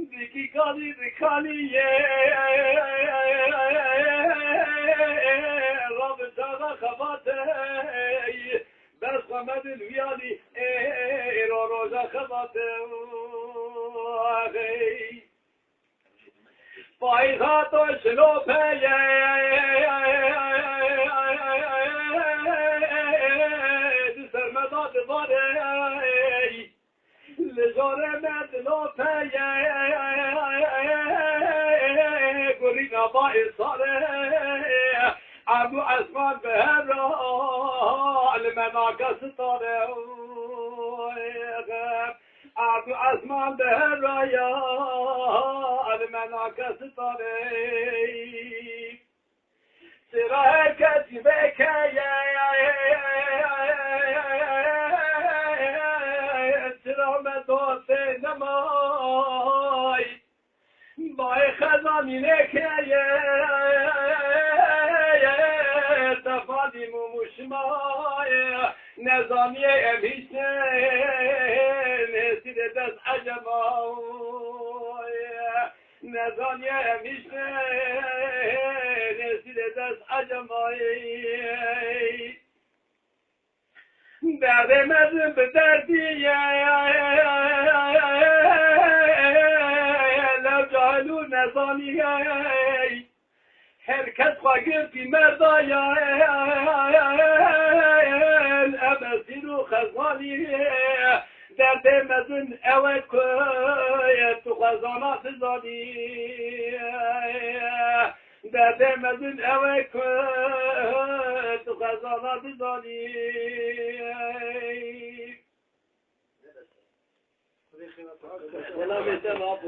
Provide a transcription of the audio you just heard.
دیکی کالی بکالیه راب جاغا خباته بس خمد الویانی رو روزا خباته فایخاتو شلوپه دسر مداد باره لجاره مدلوپه گلینا با اصاره ابو اسمان به هر را المناکه ستاره ابو اسمان به هر را یا المناکه ستاره سرا کسی بکه سرا مدوت نمای بای خزانینه که تفادیم و مشمای نظامی امیشه نسید دست عجمای نظامی امیشه نسید دست عجمای درد مزن به دردی لو جهلو نظامی هر کس خواهی فی مردای الامسیر و خزانی درد مزن اوه که تو خزانات زانی درد مزن اوه که تو خزانات زانی ولا مثل ما